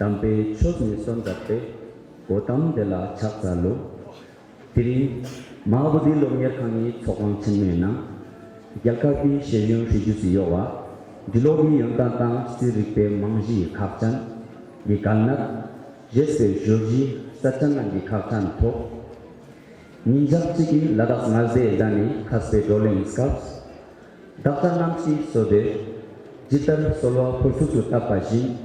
Tampe Chosni Sondape, Otam de la Chapsalo, Tiri Mahabodhi Lomiakani Tokon Chinmena, Yalkapi Sherion Shijusiyoa, Dilogi Yontanta Siripe Manji Kapchan, Yikalnat, Jesse Georgi, Satan and Kapchan Tok, Ninjapchiki Ladakh Naze Dani, Kaspe Rolling Scouts, Dr. Namsi Sode, Jitar Solo Pursusu Tapaji,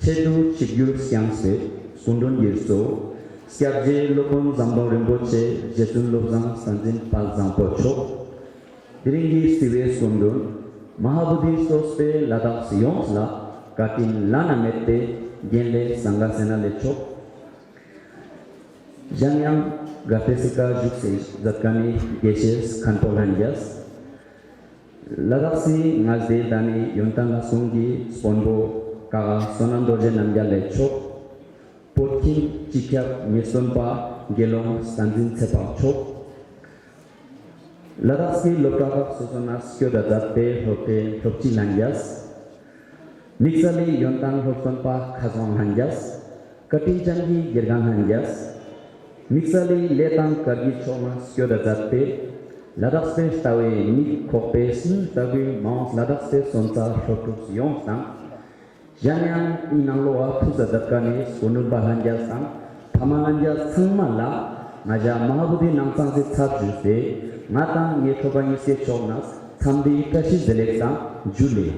Chedu Chigyu Siangse, Sundun Yirso, Siabje Lopon Samdhong Rinpoche, Jetun Lopzang Sanjin Pal Zampo Chok, Diringi Sive Sundun, Mahabodhi Sospe Ladakh Siyonsla, Katin Lana Mette, Genle Sangasena Lechok, Janyang Gapesika Jukses, Zatkani Geshes, Kantolanjas, Ladaksi Ngazde Dani Yontanga Sungi, Sponbo, Kara Sonandorje Namja Lechok, Potkin Chikyap Misonpa, Gelong Stanzin Sepa Chok, Ladaksi Lokaka Sosonas Kyodadate Hote Topchi Lanjas, Mixali Yontang Hoksonpa Khazwang Hanjas, Katinjangi Girgang Hanjas, Mixali Letang Kargi Choma Kyodadate, Ladakh Tawe Ni Kopes Tawe Mount Ladakh Sonta Shotus Yongsang, Janyang Inangloa Pusadakani Sunurba Hanjasang, Pamalanja Sangmala, Naja Mahabodhi Nangsang Tatjuse, Matang Yetobani Chonas, Tambi Kashi Zelexang, Julie.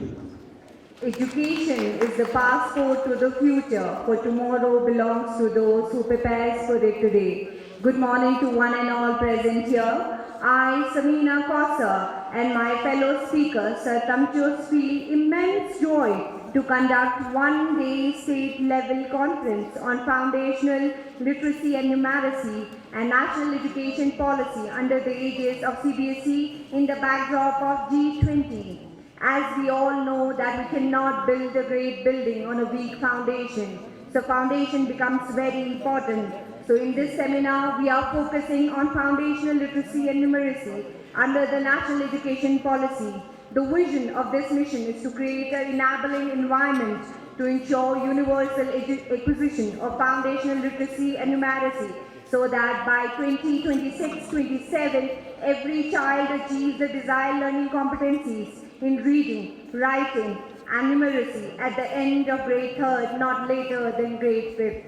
Education is the passport to the future, for tomorrow belongs to those who prepare for it today. Good morning to one and all present here. I, Samina Kosa, and my fellow speakers, Sir Tamchos, feel immense joy to conduct one-day state-level conference on foundational literacy and numeracy and national education policy under the aegis of CBSE in the backdrop of G20. As we all know that we cannot build a great building on a weak foundation, so foundation becomes very important. So in this seminar, we are focusing on foundational literacy and numeracy under the National Education Policy. The vision of this mission is to create an enabling environment to ensure universal acquisition of foundational literacy and numeracy, so that by 2026-27, every child achieves the desired learning competencies in reading, writing, and numeracy at the end of grade 3rd, not later than grade 5th.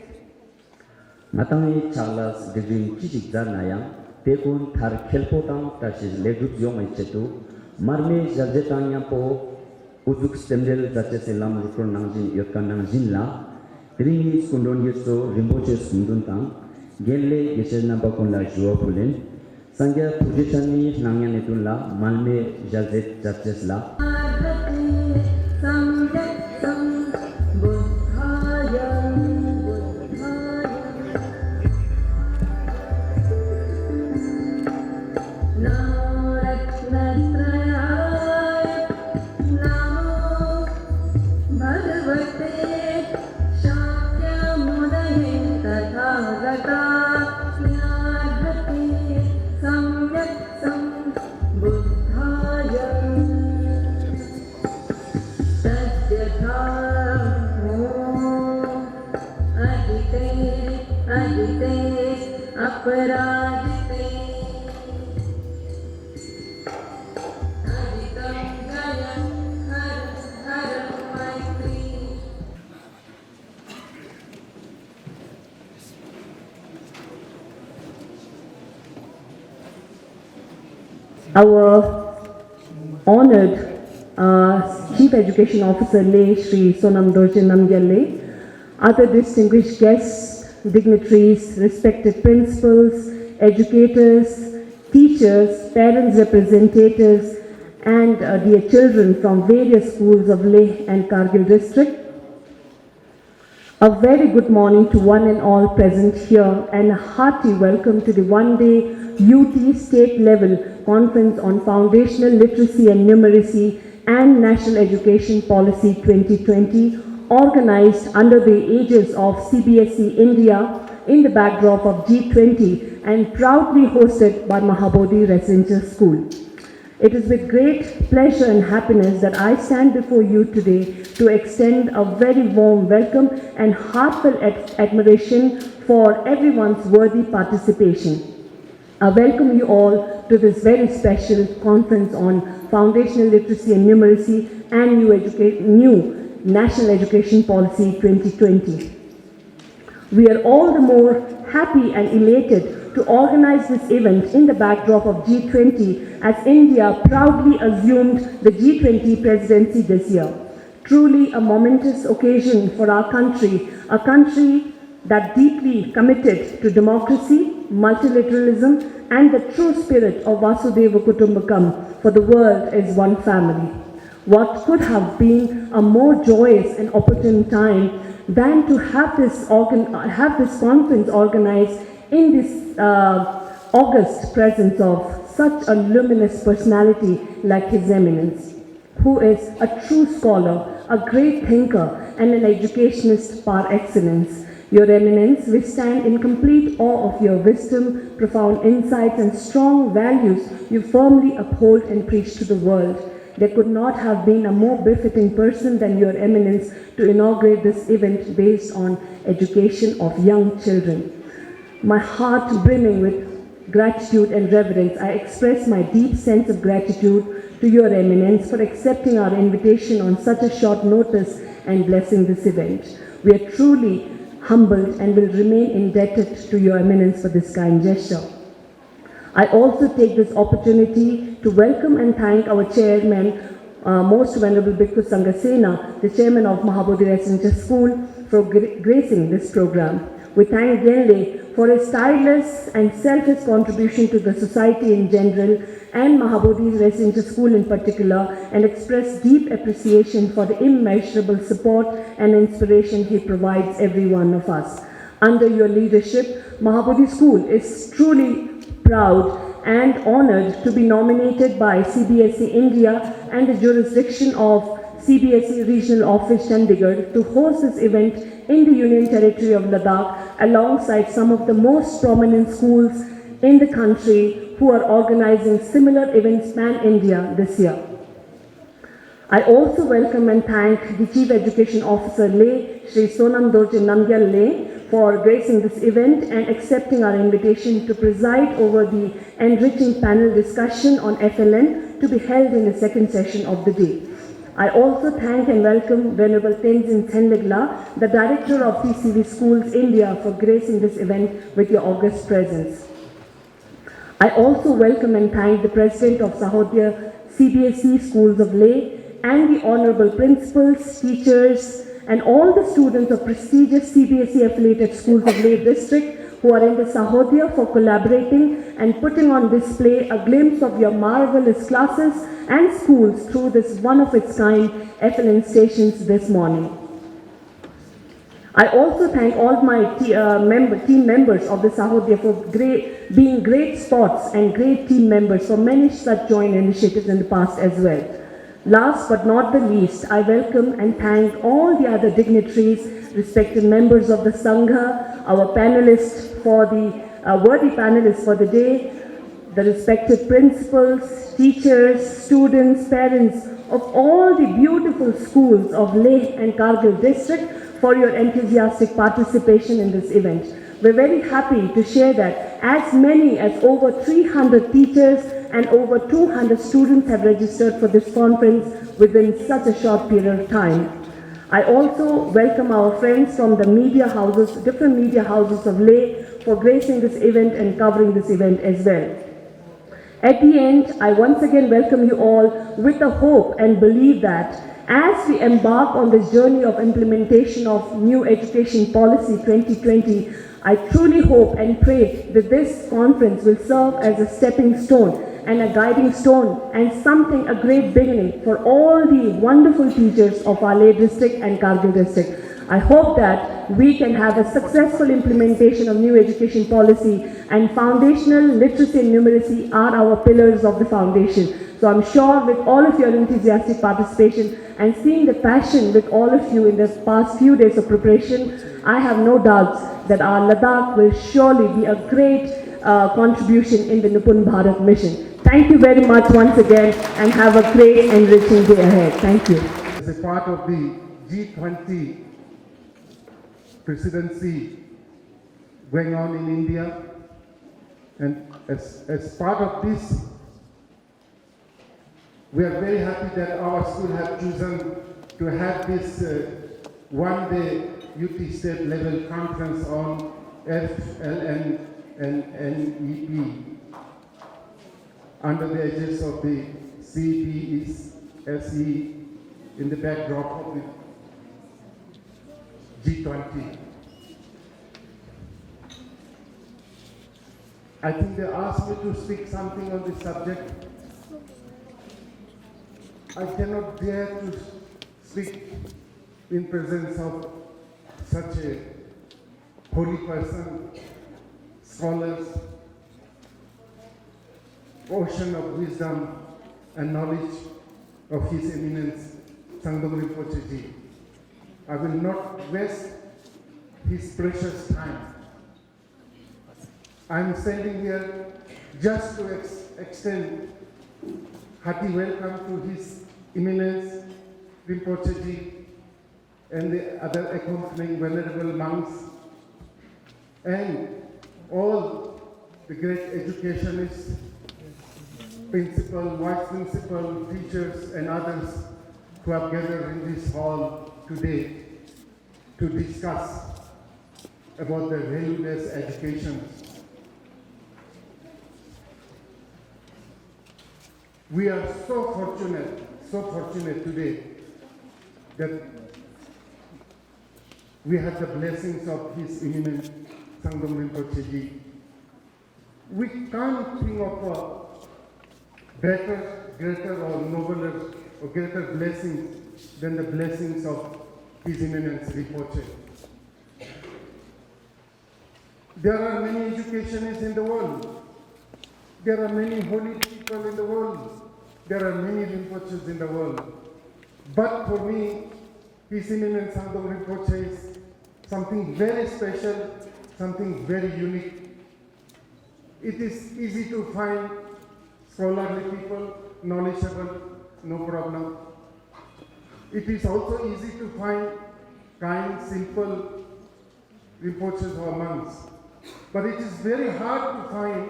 Matangi Charles Divin Chichik Zanayang, Tekun Tar Kelpotang Tashis Legut Yong Chetu, Marme Jajetanya Po, Uzuk Stemdel Zacheselam Rukun Nangjin Yotkanang Jinla, Ringi Skundon Yeso, Rinpoche Skunduntang, Gelle Yesena Bakunda Juapulen, Sangya Pujitani Nanganetula, Malme Jazet Jachesla. Our honored Chief Education Officer Le Shri Sonam Dorje Namgyal, other distinguished guests, dignitaries, respected principals, educators, teachers, parents representatives, and dear children from various schools of Leh and Kargil district. A very good morning to one and all present here, and a hearty welcome to the one-day UT state level conference on foundational literacy and numeracy and National Education Policy 2020, organized under the aegis of CBSE India in the backdrop of G20 and proudly hosted by Mahabodhi Residential School. It is with great pleasure and happiness that I stand before you today to extend a very warm welcome and heartfelt admiration for everyone's worthy participation. I welcome you all to this very special conference on foundational literacy and numeracy and new National Education Policy 2020. We are all the more happy and elated to organize this event in the backdrop of G20 as India proudly assumed the G20 presidency this year. Truly a momentous occasion for our country, a country that deeply committed to democracy, multilateralism, and the true spirit of Vasudhaiva Kutumbakam, for the world is one family. What could have been a more joyous and opportune time than to have this conference organized in this august presence of such a luminous personality like His Eminence, who is a true scholar, a great thinker, and an educationist par excellence. Your Eminence, we stand in complete awe of your wisdom, profound insights, and strong values you firmly uphold and preach to the world. There could not have been a more befitting person than Your Eminence to inaugurate this event based on education of young children. My heart brimming with gratitude and reverence, I express my deep sense of gratitude to Your Eminence for accepting our invitation on such a short notice and blessing this event. We are truly humbled and will remain indebted to Your Eminence for this kind gesture. I also take this opportunity to welcome and thank our chairman, Most Venerable Bhikkhu Sanghasena, the chairman of Mahabodhi Residential School, for gracing this program. We thank Genle for his tireless and selfless contribution to the society in general and Mahabodhi Residential School in particular, and express deep appreciation for the immeasurable support and inspiration he provides every one of us. Under your leadership, Mahabodhi School is truly proud and honored to be nominated by CBSE India and the jurisdiction of CBSE Regional Office Chandigarh to host this event in the Union Territory of Ladakh alongside some of the most prominent schools in the country who are organizing similar events pan-India this year. I also welcome and thank the Chief Education Officer Leh, Shri Sonam Dorje Namgyal Leh, for gracing this event and accepting our invitation to preside over the enriching panel discussion on FLN to be held in the second session of the day. I also thank and welcome Venerable Tenzin Tsenlegla, the Director of TCV Schools India, for gracing this event with your august presence. I also welcome and thank the President of Sahodhya CBSE Schools of Leh and the Honorable Principals, teachers, and all the students of prestigious CBSE affiliated schools of Leh district who are in the Sahodhya for collaborating and putting on display a glimpse of your marvelous classes and schools through this one-of-its-kind FLN stations this morning. I also thank all my team members of the Sahodhya for being great sports and great team members for many such joint initiatives in the past as well. Last but not the least, I welcome and thank all the other dignitaries, respected members of the Sangha, our panelists for the worthy panelists for the day, the respected principals, teachers, students, parents of all the beautiful schools of Leh and Kargil district for your enthusiastic participation in this event. We're very happy to share that as many as over 300 teachers and over 200 students have registered for this conference within such a short period of time. I also welcome our friends from the media houses, different media houses of Leh for gracing this event and covering this event as well. At the end, I once again welcome you all with the hope and believe that as we embark on this journey of implementation of New Education Policy 2020, I truly hope and pray that this conference will serve as a stepping stone and a guiding stone and something, a great beginning for all the wonderful teachers of our Leh district and Kargil district. I hope that we can have a successful implementation of New Education Policy, and foundational literacy and numeracy are our pillars of the foundation. So I'm sure with all of your enthusiastic participation and seeing the passion with all of you in the past few days of preparation, I have no doubts that our Ladakh will surely be a great contribution in the Nipun Bharat mission. Thank you very much once again and have a great enriching day ahead. Thank you. As a part of the G20 presidency going on in India, and as part of this, we are very happy that our school has chosen to have this one-day UT state level conference on FLN NEP under the aegis of the CPSE in the backdrop of the G20. I think they asked me to speak something on this subject. I cannot dare to speak in presence of such a holy person, scholars, ocean of wisdom and knowledge of His Eminence Samdhong Rinpoche Ji. I will not waste his precious time. I am standing here just to extend hearty welcome to His Eminence Rinpoche Ji and the other accompanying venerable monks and all the great educationists, principal, vice principal, teachers and others who have gathered in this hall today to discuss about the value-based education. We are so fortunate today that we have the blessings of His Eminence Samdhong Rinpoche Ji. We can't think of a better, greater or nobler or greater blessings than the blessings of His Eminence Rinpoche. There are many educationists in the world. There are many holy people in the world. There are many Rinpoches in the world. But for me, His Eminence Samdhong Rinpoche is something very special, something very unique. It is easy to find scholarly people, knowledgeable, no problem. It is also easy to find kind, simple Rinpoches or monks. But it is very hard to find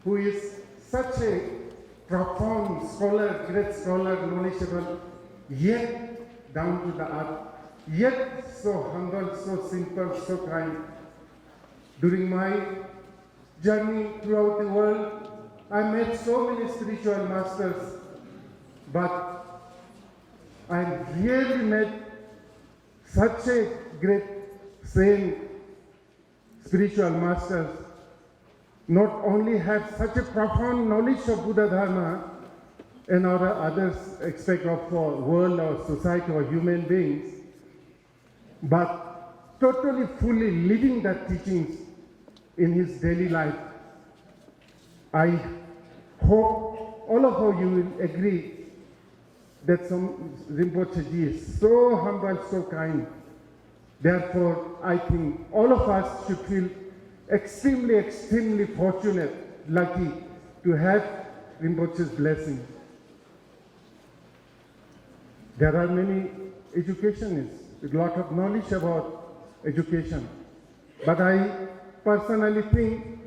who is such a profound scholar, great scholar, knowledgeable, yet down to the earth, yet so humble, so simple, so kind. During my journey throughout the world, I met so many spiritual masters, but I rarely met such a great saint, spiritual masters. Not only have such a profound knowledge of Buddha Dharma and other aspects of world or society or human beings, but totally fully living that teachings in his daily life. I hope all of you will agree that Rinpoche Ji is so humble, so kind. Therefore, I think all of us should feel extremely fortunate, lucky to have Rinpoche's blessing. There are many educationists with a lot of knowledge about education. But I personally think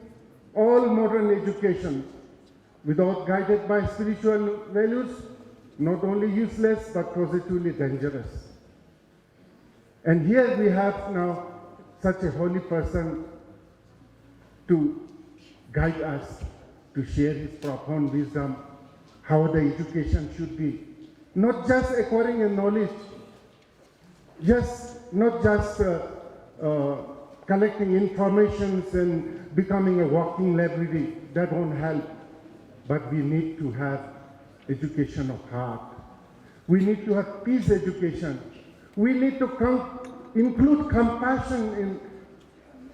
all modern education, without guided by spiritual values, not only useless but positively dangerous. And here we have now such a holy person to guide us, to share his profound wisdom, how the education should be. Not just acquiring a knowledge, not just collecting information and becoming a walking library, that won't help. But we need to have education of heart. We need to have peace education. We need to include compassion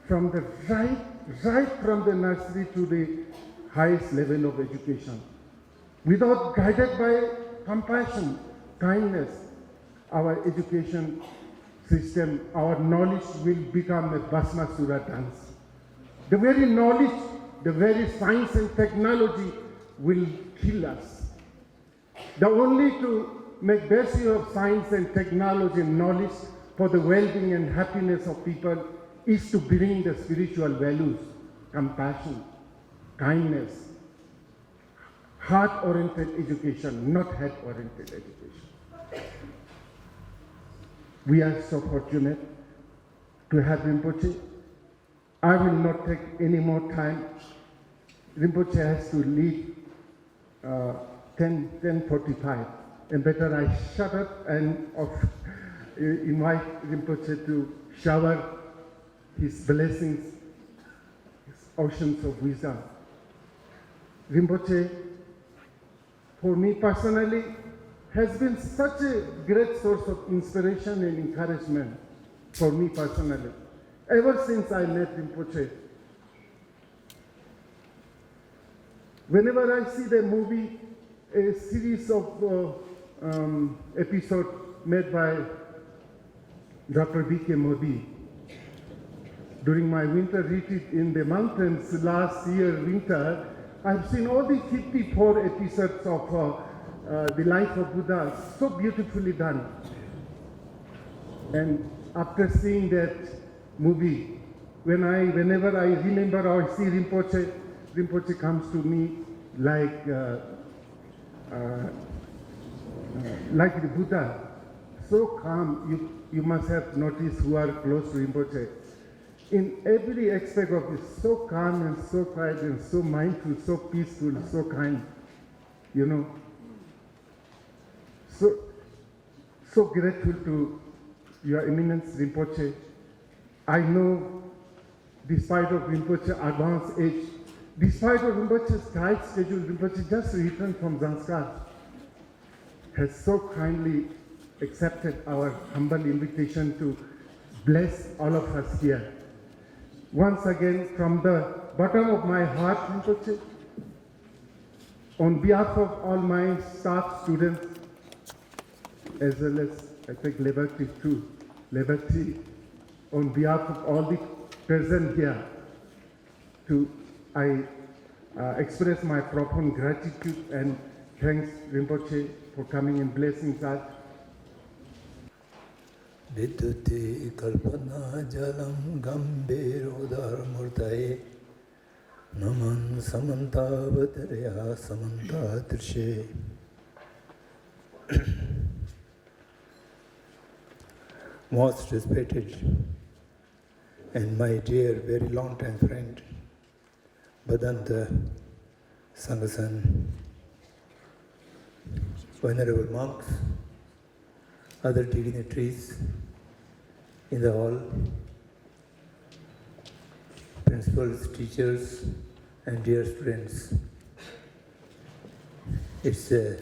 from the right from the nursery to the highest level of education. Without guided by compassion, kindness, our education system, our knowledge will become a Bhasmasura dance. The very knowledge, the very science and technology will kill us. The only to make best use of science and technology and knowledge for the well-being and happiness of people is to bring the spiritual values, compassion, kindness, heart-oriented education, not head-oriented education. We are so fortunate to have Rinpoche. I will not take any more time. Rinpoche has to leave 10:45, and better I shut up and invite Rinpoche to shower his blessings, his oceans of wisdom. Rinpoche, for me personally, has been such a great source of inspiration and encouragement for me personally. Ever since I met Rinpoche, whenever I see the movie, a series of episodes made by Dr. B.K. Modi, during my winter retreat in the mountains last year winter, I've seen all the 54 episodes of the life of Buddha, so beautifully done. And after seeing that movie, whenever I remember or see Rinpoche, Rinpoche comes to me like the Buddha, so calm. You must have noticed who are close to Rinpoche. In every aspect of it, so calm and so quiet and so mindful, so peaceful, so kind, you know. So grateful to Your Eminence Rinpoche. I know, despite of Rinpoche's advanced age, despite of Rinpoche's tight schedule, Rinpoche just returned from Zanskar, has so kindly accepted our humble invitation to bless all of us here. Once again, from the bottom of my heart, Rinpoche, on behalf of all my staff, students, as well as, I think, Liberty too, Liberty, on behalf of all the present here, I express my profound gratitude and thanks, Rinpoche, for coming and blessing us. Viduti kalpana jalam gambhiro dharmurtaye naman samanta vatarya samanta trishe. Most respected and my dear, very long time friend, Bhadanta Sangasan, venerable monks, other dignitaries in the hall, principals, teachers, and dear students. It's a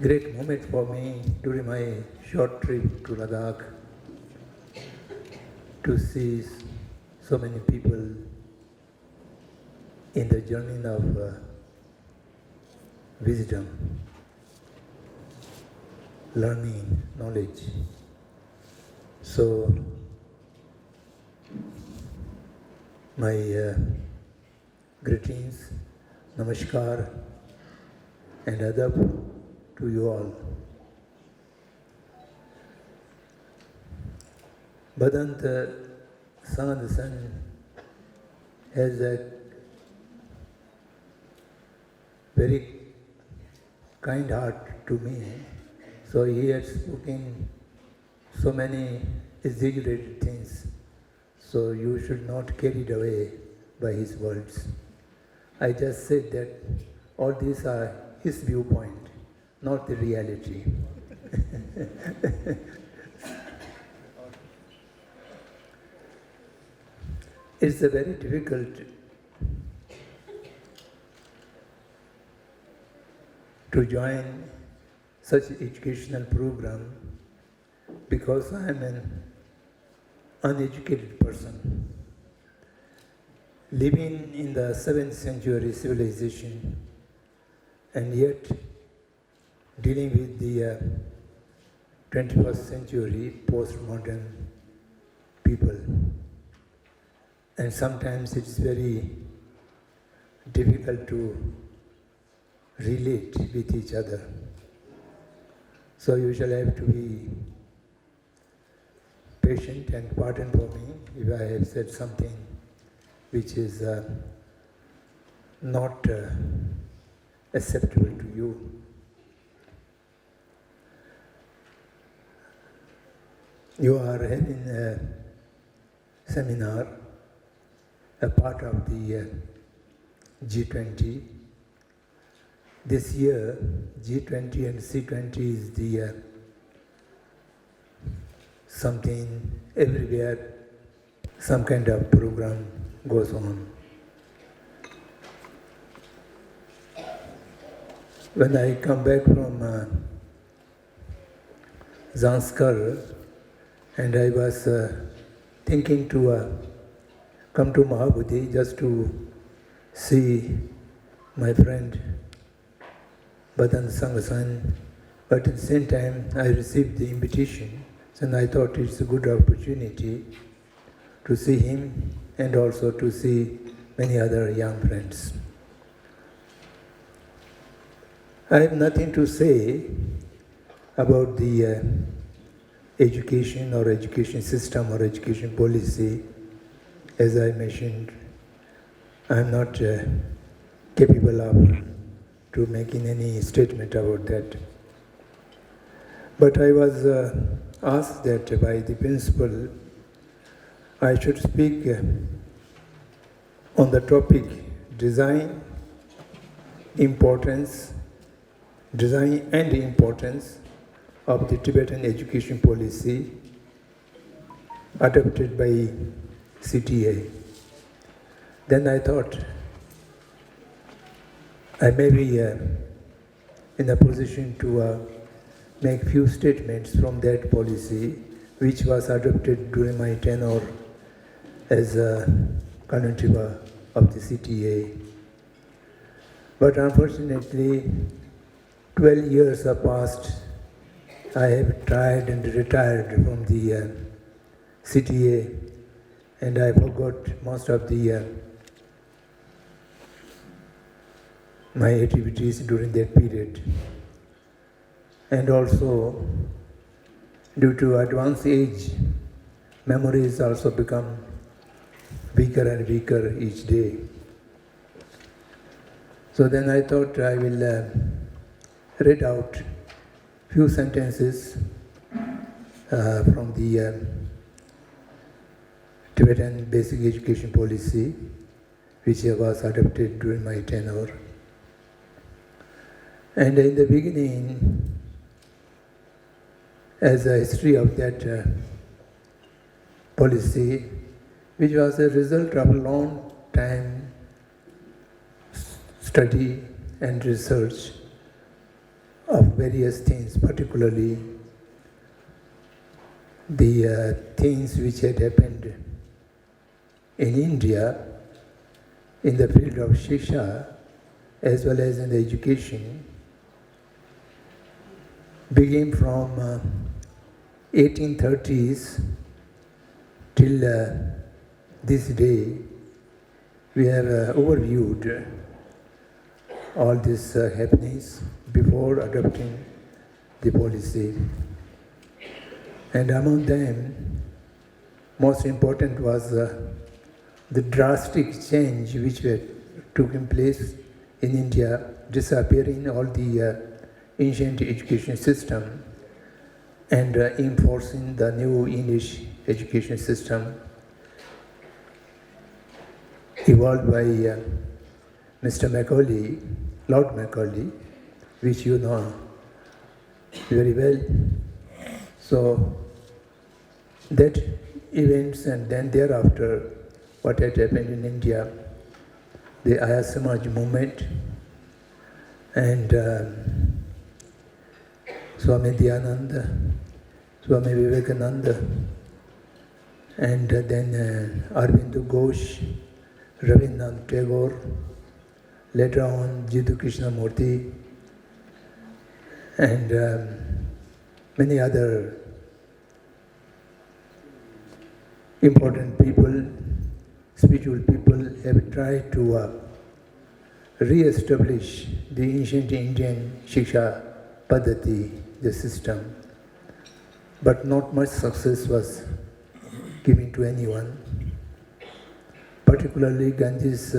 great moment for me during my short trip to Ladakh to see so many people in the journey of wisdom, learning, knowledge. So, my greetings, namaskar, and adab to you all. Bhadanta Sangasan has a very kind heart to me. So he has spoken so many exaggerated things. So you should not carry it away by his words. I just said that all these are his viewpoint, not the reality. It's a very difficult to join such educational program because I am an uneducated person living in the 7th century civilization and yet dealing with the 21st century postmodern people. And sometimes it's very difficult to relate with each other. So you shall have to be patient and pardon for me if I have said something which is not acceptable to you. You are having a seminar, a part of the G20. This year, G20 and C20 is the something everywhere, some kind of program goes on. When I come back from Zanskar, and I was thinking to come to Mahabodhi just to see my friend Badan Sanghasan, but at the same time I received the invitation, and I thought it's a good opportunity to see him and also to see many other young friends. I have nothing to say about the education or education system or education policy. As I mentioned, I am not capable of to making any statement about that. But I was asked that by the principal I should speak on the topic design and importance of the Tibetan Education Policy adopted by CTA. Then I thought I may be in a position to make few statements from that policy which was adopted during my tenure as a conjunctiva of the CTA. But unfortunately, 12 years have passed. I have tried and retired from the CTA, and I forgot most of the my activities during that period. And also, due to advanced age, memories also become weaker and weaker each day. So then I thought I will read out few sentences from the Tibetan Basic Education Policy, which was adopted during my tenure. And in the beginning, as a history of that policy, which was a result of a long time study and research of various things, particularly the things which had happened in India in the field of Shiksha as well as in the education, beginning from 1830s till this day. We have overviewed all these happenings before adopting the policy. And among them, most important was the drastic change which took place in India, disappearing all the ancient education system and enforcing the new English education system evolved by Mr. Macaulay, Lord Macaulay, which you know very well. So that events, and then thereafter what had happened in India, the Arya Samaj movement and Swami Dayananda, Swami Vivekananda, and then Aurobindo Ghosh, Rabindranath Tagore, later on Jiddu Krishnamurti, and many other important people, spiritual people have tried to re-establish the ancient Indian Shiksha Paddhati, the system. But not much success was given to anyone. Particularly Gandhi's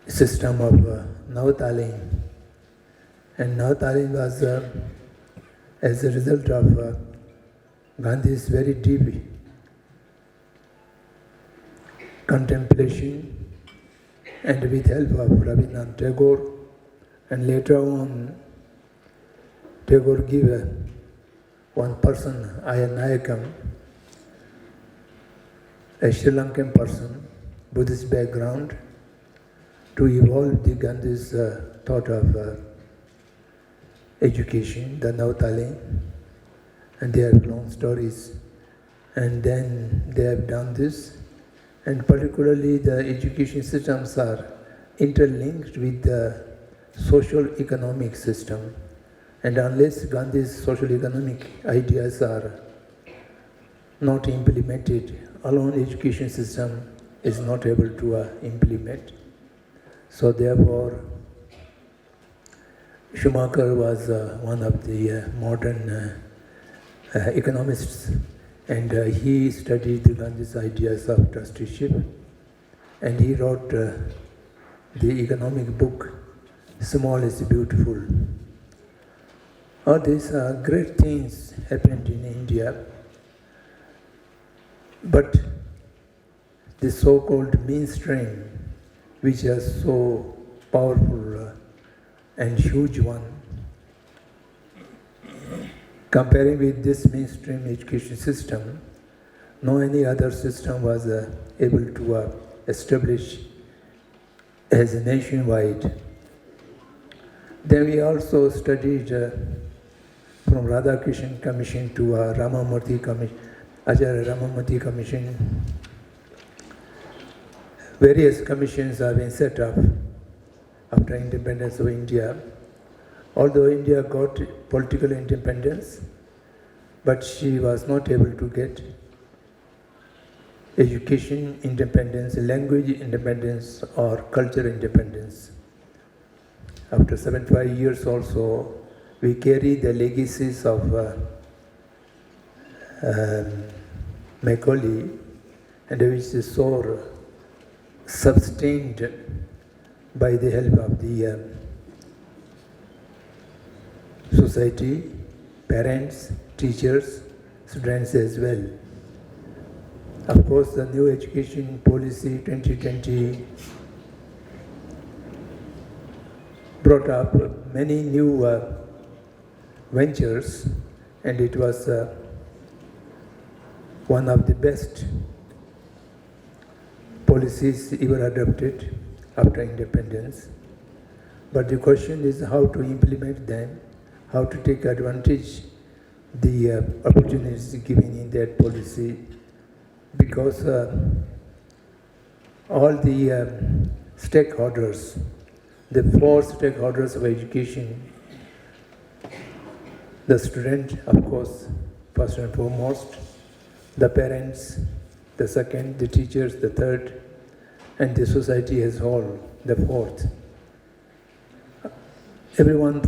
system of Navataling. And Navataling was as a result of Gandhi's very deep contemplation and with help of Rabindranath Tagore, and later on Tagore gave one person, Ayanayakam, a Sri Lankan person, Buddhist background, to evolve the Gandhi's thought of education, the Navataling, and they have long stories. And then they have done this, and particularly the education systems are interlinked with the social economic system. And unless Gandhi's social economic ideas are not implemented, alone education system is not able to implement. So therefore, Schumacher was one of the modern economists, and he studied Gandhi's ideas of trusteeship, and he wrote the economic book, Small is Beautiful. All these great things happened in India, but the so-called mainstream, which is so powerful and huge one, comparing with this mainstream education system, no any other system was able to establish as a nationwide. Then we also studied from Radhakrishnan Commission to Ramamurthy Commission, Acharya Ramamurthy Commission. Various commissions have been set up after independence of India. Although India got political independence, but she was not able to get education independence, language independence, or cultural independence. After 75 years also, we carry the legacies of Macaulay, and which is so sustained by the help of the society, parents, teachers, students as well. Of course, the new education policy 2020 brought up many new ventures, and it was one of the best policies ever adopted after independence. But the question is how to implement them, how to take advantage the opportunities given in that policy, because all the stakeholders, the four stakeholders of education, the student, of course, first and foremost, the parents, the second, the teachers, the third, and the society as a whole, the fourth. Everyone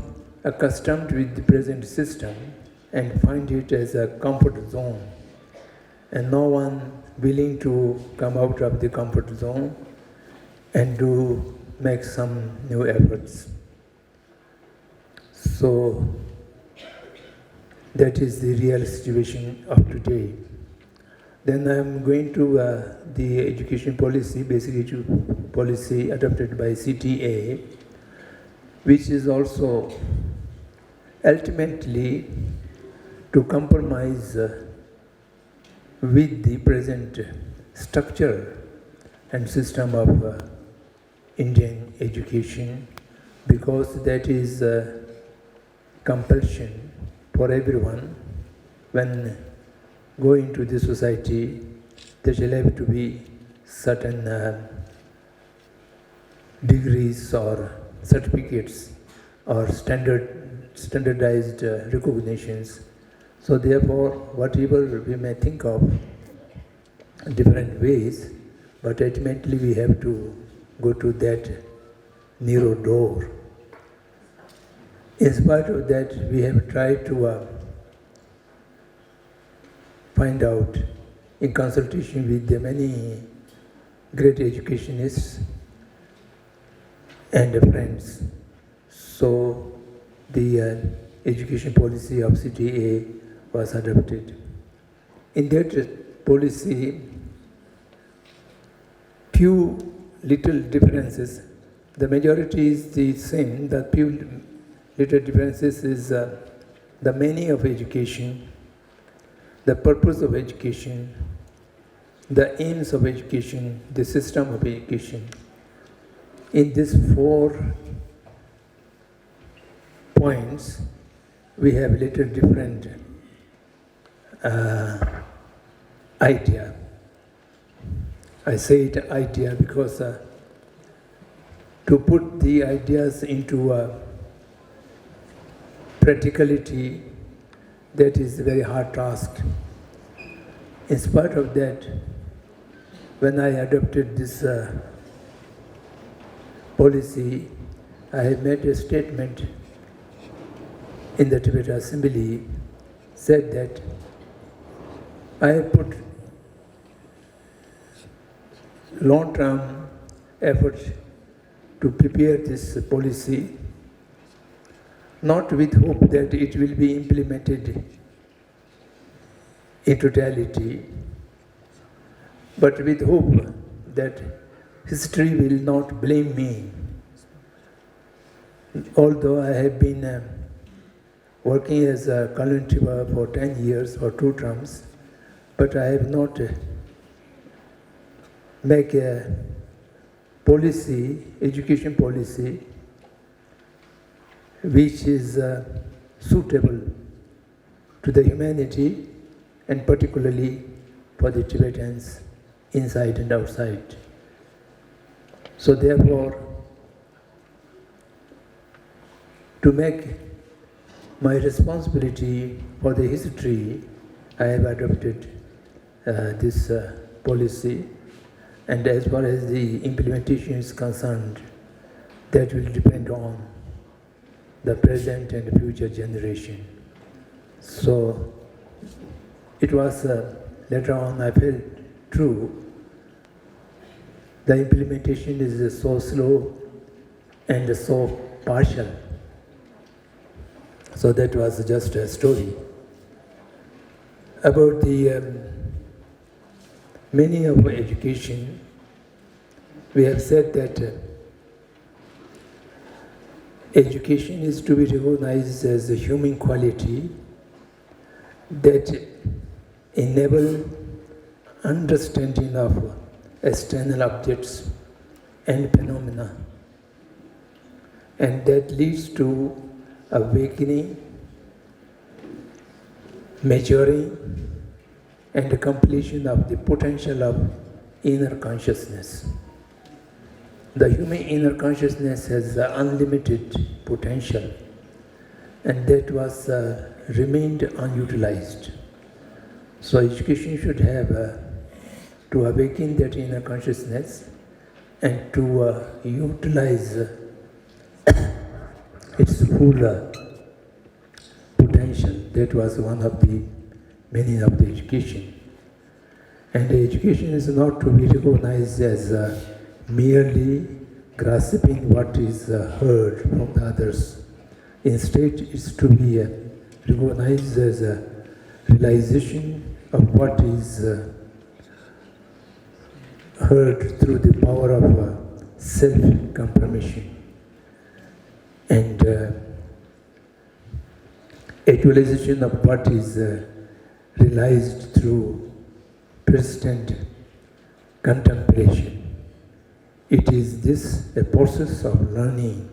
accustomed with the present system and find it as a comfort zone, and no one willing to come out of the comfort zone and to make some new efforts. So that is the real situation of today. Then I am going to the education policy, basic education policy adopted by CTA, which is also ultimately to compromise with the present structure and system of Indian education, because that is compulsion for everyone. When go into the society, there shall have to be certain degrees or certificates or standardized recognitions. So therefore, whatever we may think of different ways, but ultimately we have to go to that narrow door. In spite of that, we have tried to find out, in consultation with the many great educationists and friends. So the education policy of CTA was adopted. In that policy, few little differences. The majority is the same. The few little differences is the meaning of education, the purpose of education, the aims of education, the system of education. In these 4 points, we have a little different idea. I say it idea because to put the ideas into practicality, that is a very hard task. In spite of that, when I adopted this policy, I have made a statement in the Tibetan Assembly, said that I have put long-term effort to prepare this policy, not with hope that it will be implemented in totality, but with hope that history will not blame me. Although I have been working as a Kaluntiva for 10 years or 2 terms, but I have not make a policy, education policy, which is suitable to the humanity and particularly for the Tibetans inside and outside. So therefore, to make my responsibility for the history, I have adopted this policy, and as far as the implementation is concerned, that will depend on the present and future generation. So it was later on I felt true. The implementation is so slow and so partial. So that was just a story. About the meaning of education, we have said that education is to be recognized as a human quality that enable understanding of external objects and phenomena, and that leads to awakening, maturing, and completion of the potential of inner consciousness. The human inner consciousness has unlimited potential, and that was remained unutilized. So education should have to awaken that inner consciousness and to utilize its full potential. That was one of the meaning of the education. And the education is not to be recognized as merely grasping what is heard from the others. Instead, it's to be recognized as a realization of what is heard through the power of self-confirmation. And actualization of what is realized through persistent contemplation. It is this a process of learning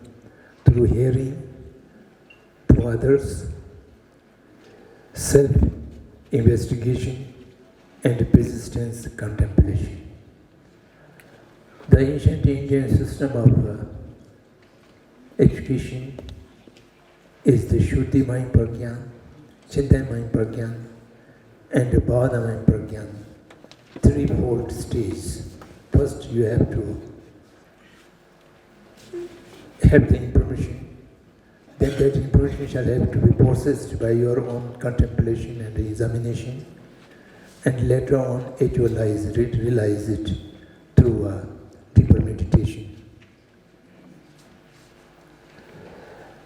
through hearing from others, self-investigation, and persistent contemplation. The ancient Indian system of education is the Shuddhi Mind Pragyan, Chintan Mind Pragyan, and the Bhavana Mind Pragyan, threefold stage. First, you have to have the information, then that information shall have to be processed by your own contemplation and examination, and later on actualize it, realize it through deeper meditation.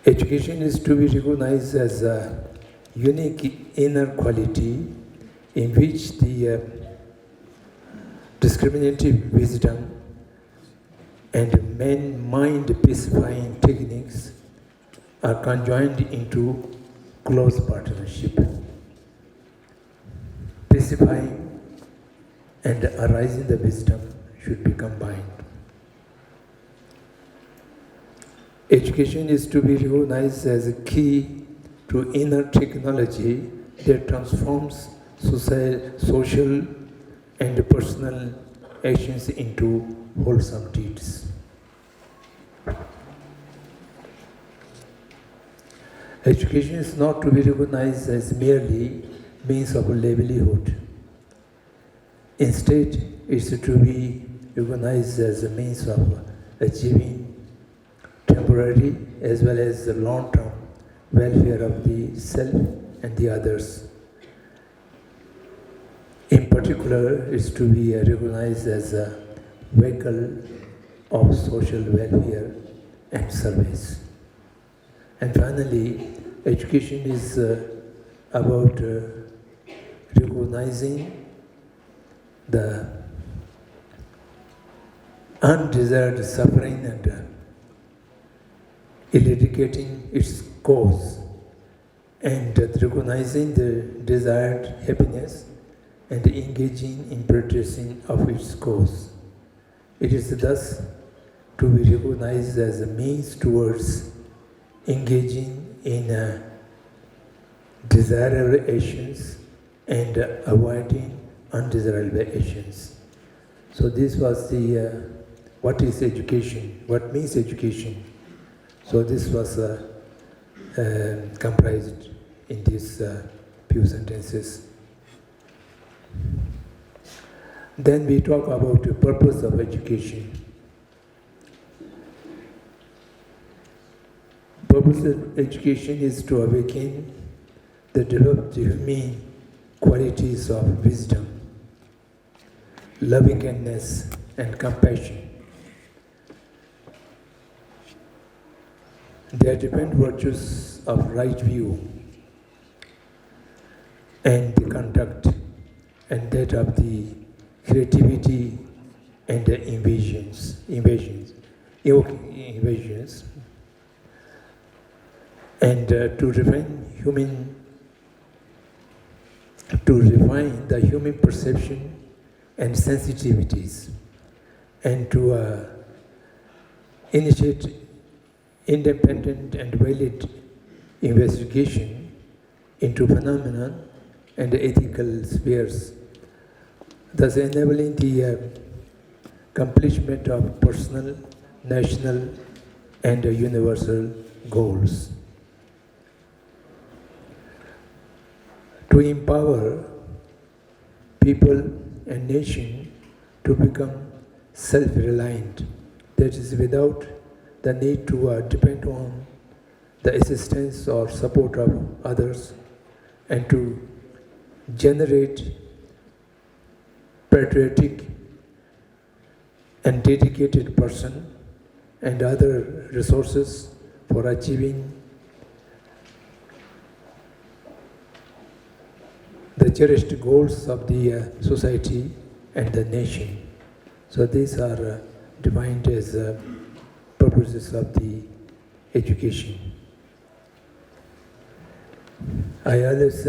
Education is to be recognized as a unique inner quality in which the discriminative wisdom and mind pacifying techniques are conjoined into close partnership. Pacifying and arising the wisdom should be combined. Education is to be recognized as a key to inner technology that transforms social and personal actions into wholesome deeds. Education is not to be recognized as merely means of livelihood. Instead, it is to be recognized as a means of achieving temporary as well as the long-term welfare of the self and the others. In particular, it is to be recognized as a vehicle of social welfare and service. And finally, education is about recognizing the undesired suffering and eradicating its cause, and recognizing the desired happiness and engaging in practicing of its cause. It is thus to be recognized as a means towards engaging in desirable actions and avoiding undesirable actions. So this was the what is education, what means education. So this was comprised in these few sentences. Then we talk about the purpose of education. Purpose of education is to awaken the developed human qualities of wisdom, loving kindness, and compassion. They are different virtues of right view and the conduct, and that of the creativity and the invasions, and to refine the human perception and sensitivities, and to initiate independent and valid investigation into phenomena and ethical spheres, thus enabling the accomplishment of personal, national, and universal goals. To empower people and nation to become self-reliant, that is, without the need to depend on the assistance or support of others, and to generate patriotic and dedicated person and other resources for achieving the cherished goals of the society and the nation. So these are defined as purposes of the education. I always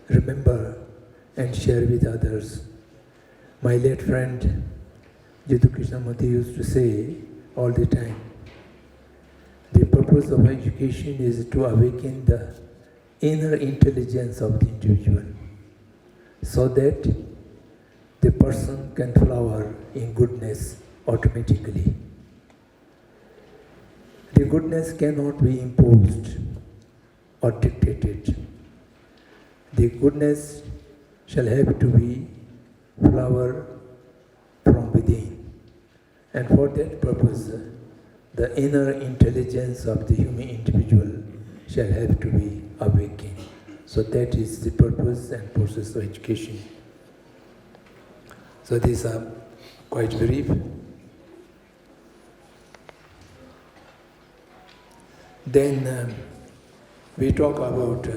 remember and share with others. My late friend Jiddu Krishnamurti used to say all the time, the purpose of education is to awaken the inner intelligence of the individual, so that the person can flower in goodness automatically. The goodness cannot be imposed or dictated. The goodness shall have to be flower from within. And for that purpose, the inner intelligence of the human individual shall have to be awakened. So that is the purpose and process of education. So these are quite brief. Then we talk about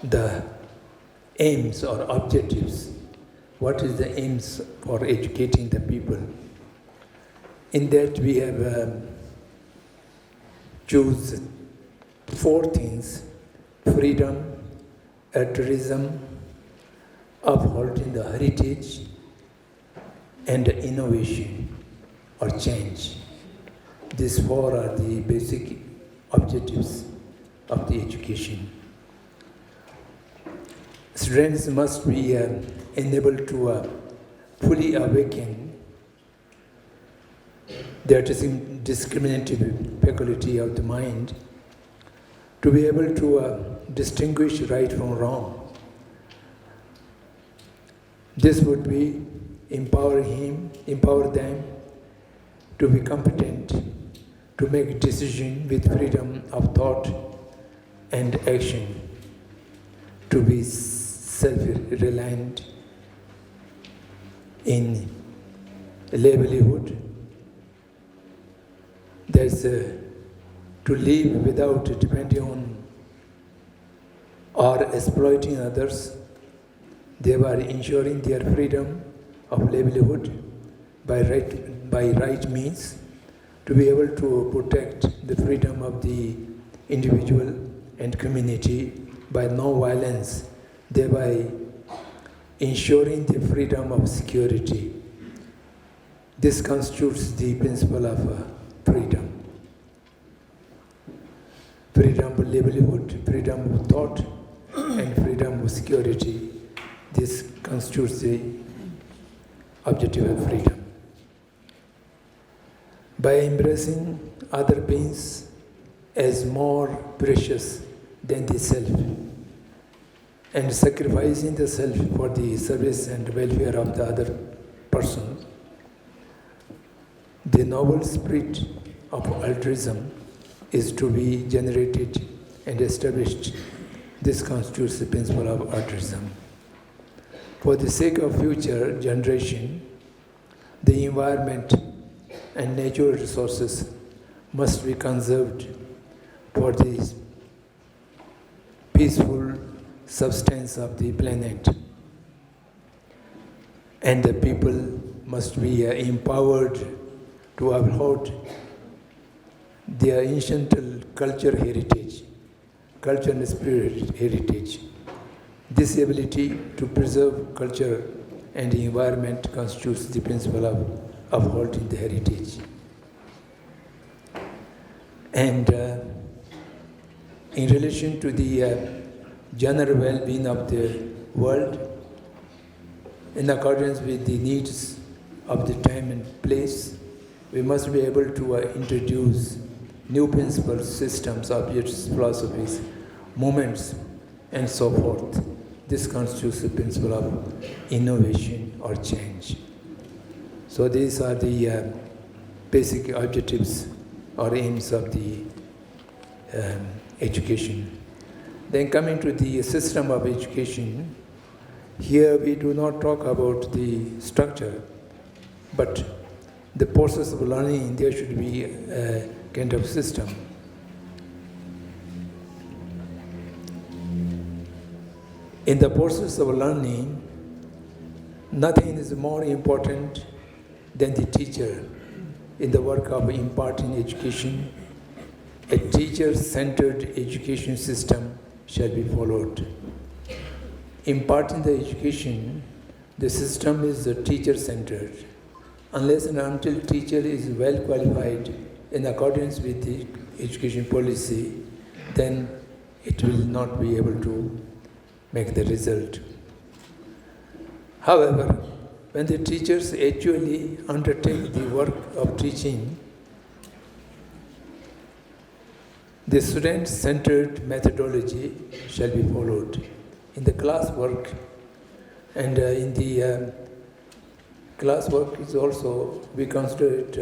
the aims or objectives. What is the aims for educating the people? In that we have choose 4 things: freedom, altruism, upholding the heritage, and innovation or change. These 4 are the basic objectives of the education. Students must be enabled to fully awaken their discriminative faculty of the mind, to be able to distinguish right from wrong. This would be empower them to be competent to make decision with freedom of thought and action, to be self-reliant in livelihood. There's to live without depending on or exploiting others, thereby ensuring their freedom of livelihood by right means, to be able to protect the freedom of the individual and community by no violence, thereby ensuring the freedom of security. This constitutes the principle of freedom. Freedom of livelihood, freedom of thought, and freedom of security. This constitutes the objective of freedom. By embracing other beings as more precious than the self, and sacrificing the self for the service and welfare of the other person, the noble spirit of altruism is to be generated and established. This constitutes the principle of altruism. For the sake of future generation, the environment and natural resources must be conserved for the peaceful substance of the planet, and the people must be empowered to uphold their ancient culture heritage, culture and spirit heritage. This ability to preserve culture and the environment constitutes the principle of upholding the heritage. And in relation to the general well-being of the world, in accordance with the needs of the time and place, we must be able to introduce new principles, systems, objects, philosophies, movements, and so forth. This constitutes the principle of innovation or change. So these are the basic objectives or aims of the education. Then coming to the system of education, here we do not talk about the structure, but the process of learning, there should be a kind of system. In the process of learning, nothing is more important than the teacher. In the work of imparting education, a teacher-centered education system shall be followed. Imparting the education, the system is teacher-centered. Unless and until teacher is well qualified in accordance with the education policy, then it will not be able to make the result. However, when the teachers actually undertake the work of teaching, the student-centered methodology shall be followed in the class work and in the classwork is also, we consider it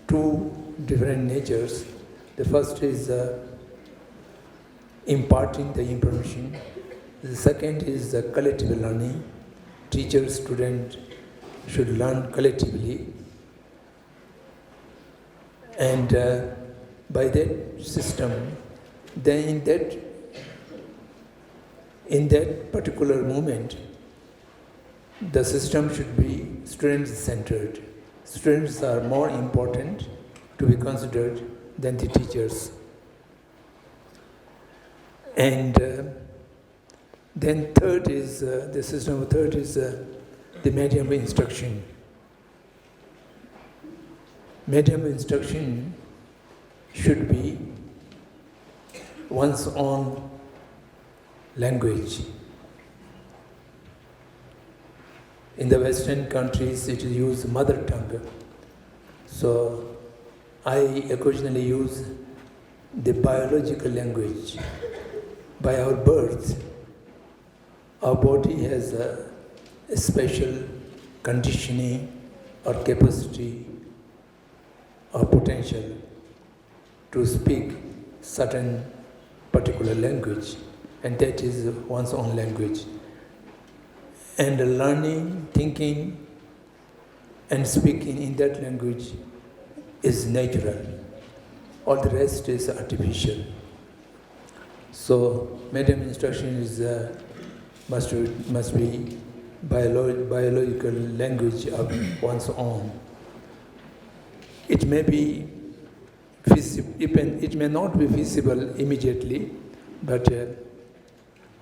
two different natures. The first is imparting the information. The second is the collective learning. Teacher, student should learn collectively. And by that system, then in that particular moment, the system should be student-centered. Students are more important to be considered than the teachers. And then third is, the system of third is the medium of instruction. Medium of instruction should be one's own language. In the Western countries, it is used mother tongue. So I occasionally use the biological language. By our birth, our body has a special conditioning or capacity or potential to speak certain particular language, and that is one's own language. And learning, thinking, and speaking in that language is natural. All the rest is artificial. So, medium instruction is must be biological language of one's own. It may be it may not be feasible immediately, but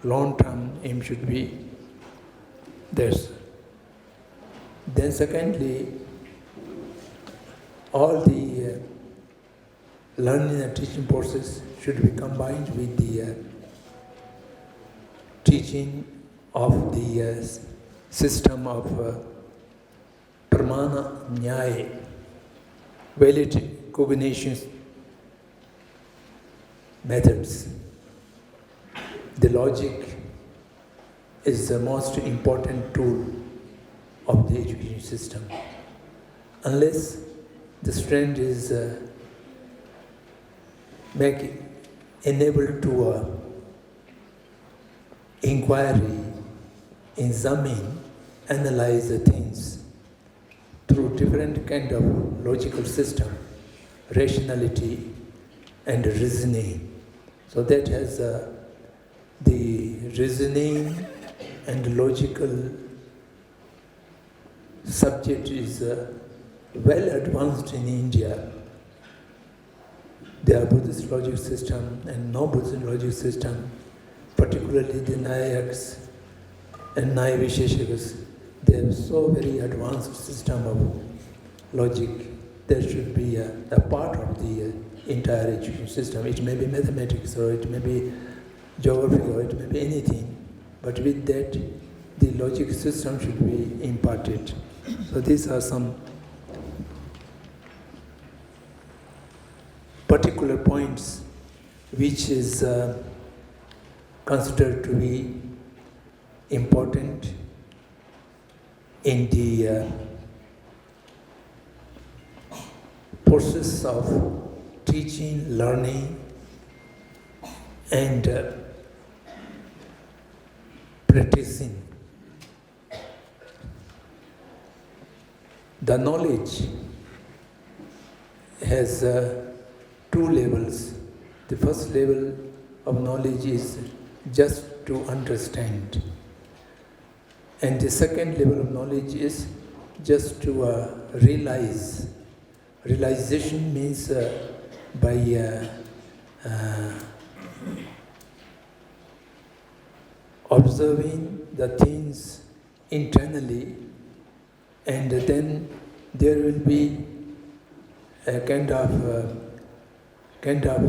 long-term aim should be this. Then secondly, all the learning and teaching process should be combined with the teaching of the system of pramana nyaya, valid cognition methods. The logic is the most important tool of the education system. Unless the student is enabled to inquiry, examine, analyze the things through different kind of logical system, rationality and reasoning. So that has the reasoning and logical subject is well advanced in India. There are Buddhist logic system and non-Buddhist logic system, particularly the Nayaks and Naya Visheshakas. They have so very advanced system of logic. There should be a part of the entire education system. It may be mathematics, or it may be geography, or it may be anything. But with that, the logic system should be imparted. So these are some particular points which is considered to be important in the process of teaching, learning, and practicing. The knowledge has two levels. The first level of knowledge is just to understand. And the second level of knowledge is just to realize. Realization means by observing the things internally, and then there will be a kind of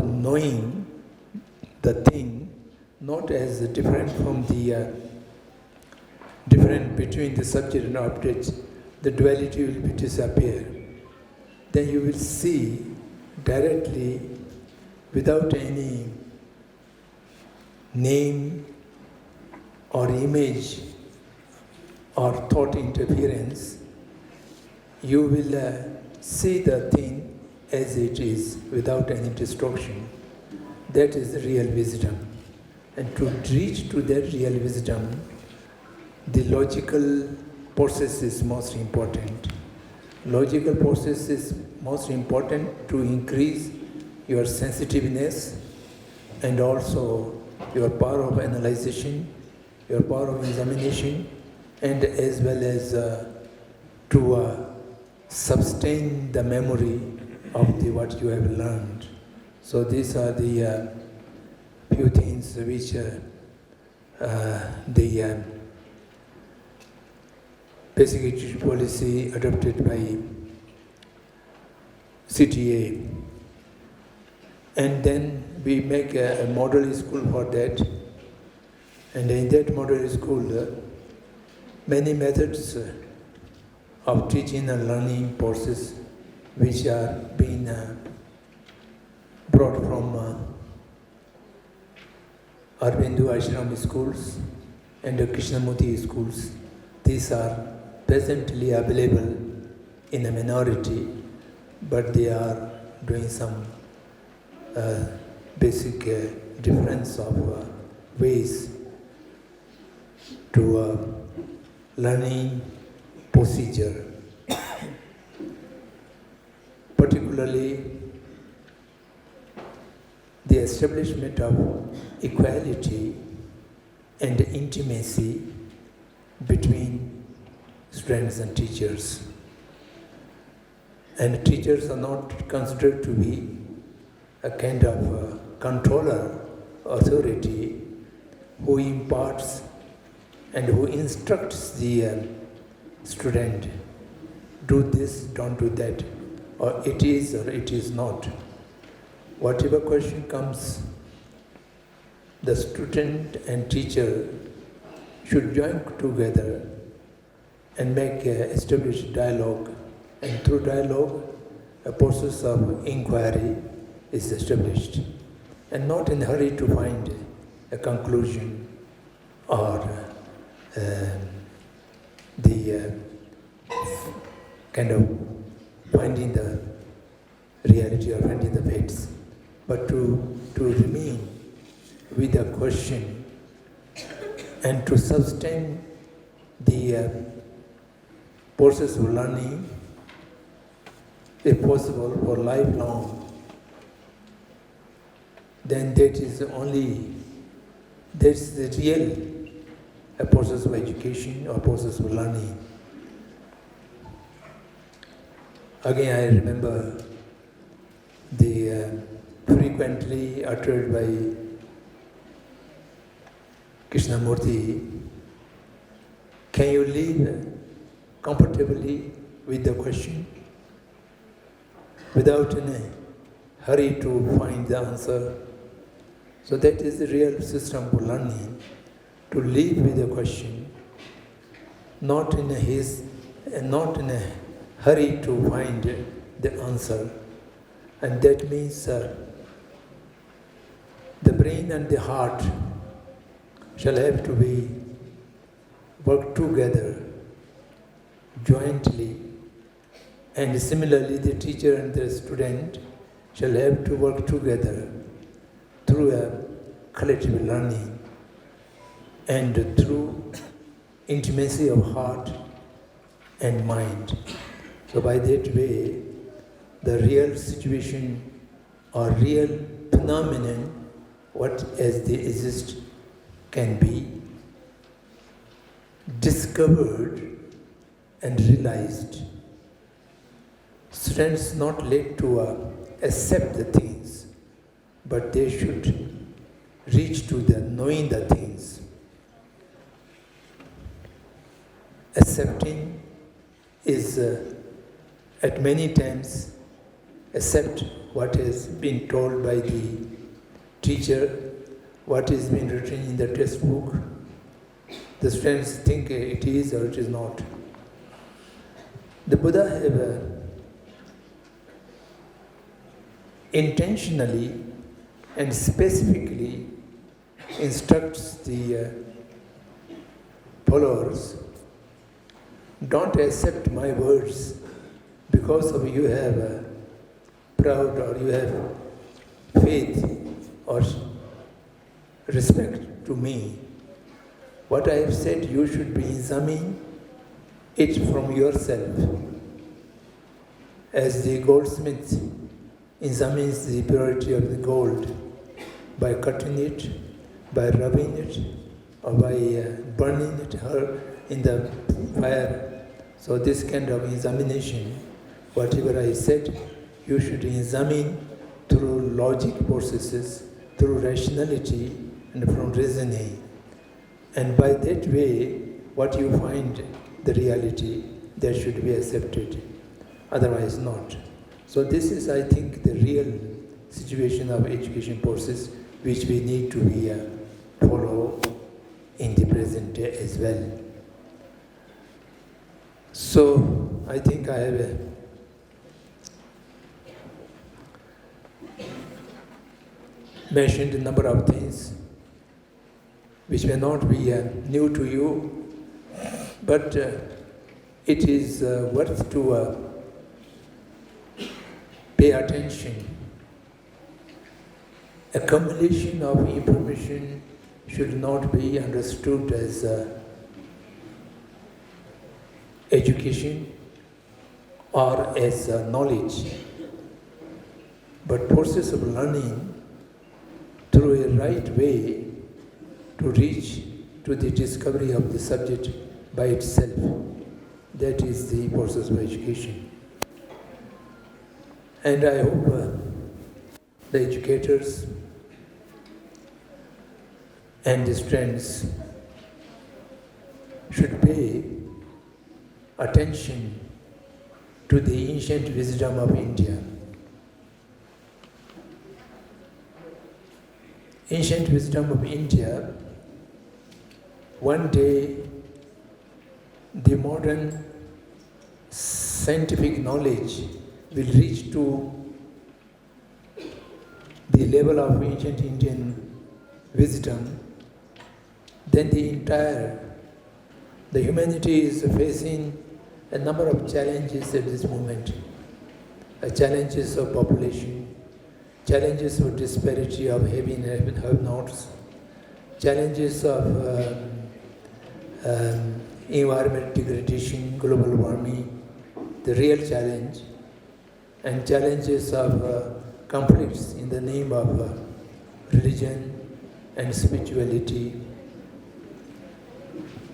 knowing the thing, not as different from the different between the subject and object. The duality will be disappear. Then you will see directly, without any name or image or thought interference, you will see the thing as it is without any distortion. That is the real wisdom. And to reach to that real wisdom, the logical process is most important. Logical process is most important to increase your sensitiveness and also your power of analyzation, your power of examination, and as well as to sustain the memory of what you have learned. So these are the few things which the Basic Education Policy adopted by CTA. And then we make a model school for that. And in that model school, many methods of teaching and learning process which are being brought from Aurobindo Ashram schools and the Krishnamurti schools. These are presently available in a minority, but they are doing some basic difference of ways to learning procedure. Particularly the establishment of equality and intimacy between students and teachers. And teachers are not considered to be a kind of controller, authority who imparts and who instructs the student, do this, don't do that, or it is not. Whatever question comes, the student and teacher should join together and make established dialogue, and through dialogue, a process of inquiry is established, and not in a hurry to find a conclusion or the kind of finding the reality or finding the facts, but to remain with the question and to sustain the process of learning, if possible, for lifelong. Then that's the real process of education or process of learning. Again, I remember the frequently uttered by Krishnamurti, can you live comfortably with the question without in a hurry to find the answer? So that is the real system for learning, to live with the question, not in a hurry to find the answer. And that means the brain and the heart shall have to be work together jointly, and similarly the teacher and the student shall have to work together through a collective learning and through intimacy of heart and mind. So by that way, the real situation or real phenomenon, what as they exist, can be discovered and realized. Students not led to accept the things, but they should reach to the knowing the things. Accepting is at many times accept what has been told by the teacher, what has been written in the textbook. The students think it is or it is not. The Buddha have intentionally and specifically instructs the followers don't accept my words because of you have proud or you have faith or respect to me. What I have said, you should be examining it from yourself. As the goldsmith examines the purity of the gold by cutting it, by rubbing it, or by burning it in the fire. So this kind of examination, whatever I said, you should examine through logic processes, through rationality and from reasoning. And by that way, what you find the reality, that should be accepted, otherwise not. So this is, I think, the real situation of education process which we need to be follow in the present day as well. So I think I have mentioned a number of things which may not be new to you, but it is worth to pay attention. Accumulation of information should not be understood as education or as knowledge, but process of learning through a right way to reach to the discovery of the subject by itself. That is the process of education. And I hope the educators and the students should pay attention to the ancient wisdom of India. Ancient wisdom of India, one day the modern scientific knowledge will reach to the level of ancient Indian wisdom, then the humanity is facing a number of challenges at this moment. Challenges of population, challenges of disparity of heavy and have-nots, challenges of environment degradation, global warming, the real challenge, and challenges of conflicts in the name of religion and spirituality.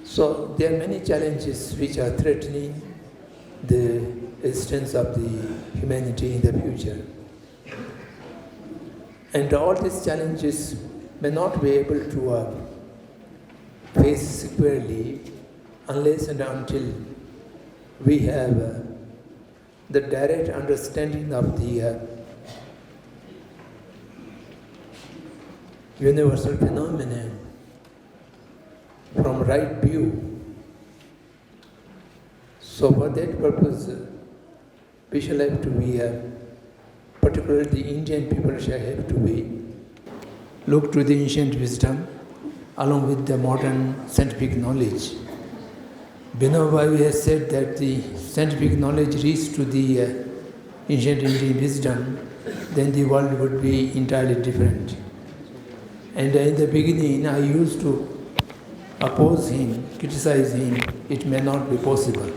So there are many challenges which are threatening the existence of the humanity in the future. And all these challenges may not be able to face squarely unless and until we have the direct understanding of the universal phenomenon from right view. So for that purpose, we shall have to be, particularly the Indian people shall have to be, look to the ancient wisdom along with the modern scientific knowledge. Binobai has said that the scientific knowledge reached to the ancient Indian wisdom, then the world would be entirely different. And in the beginning, I used to oppose him, criticize him, it may not be possible.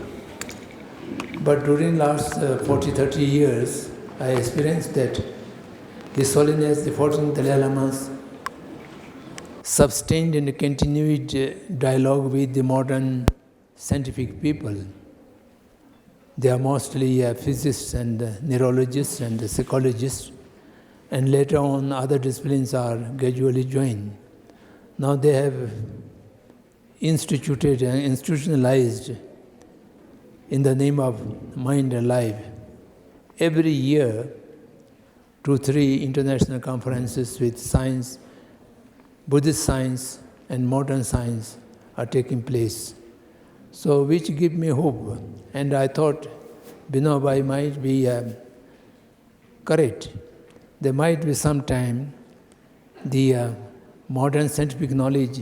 But during last 40-30 years, I experienced that His Holiness, the 14th Dalai Lama's sustained and continued dialogue with the modern scientific people. They are mostly physicists and neurologists and psychologists, and later on other disciplines are gradually joined. Now they have instituted and institutionalized in the name of Mind Alive. Every year, 2-3 international conferences with science, Buddhist science and modern science are taking place. So which give me hope. And I thought Binobai might be correct. There might be some time the modern scientific knowledge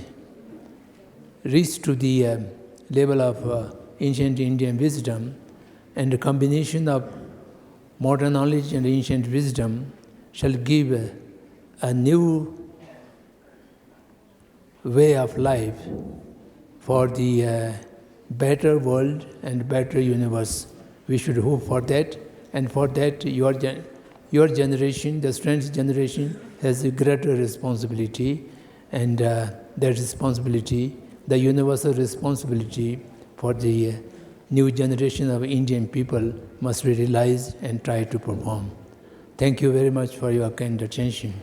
reach to the level of ancient Indian wisdom, and the combination of modern knowledge and ancient wisdom shall give a new way of life for the better world and better universe. We should hope for that, and for that your generation, the students' generation, has a greater responsibility, and that responsibility, the universal responsibility for the new generation of Indian people must be realized and try to perform. Thank you very much for your kind attention.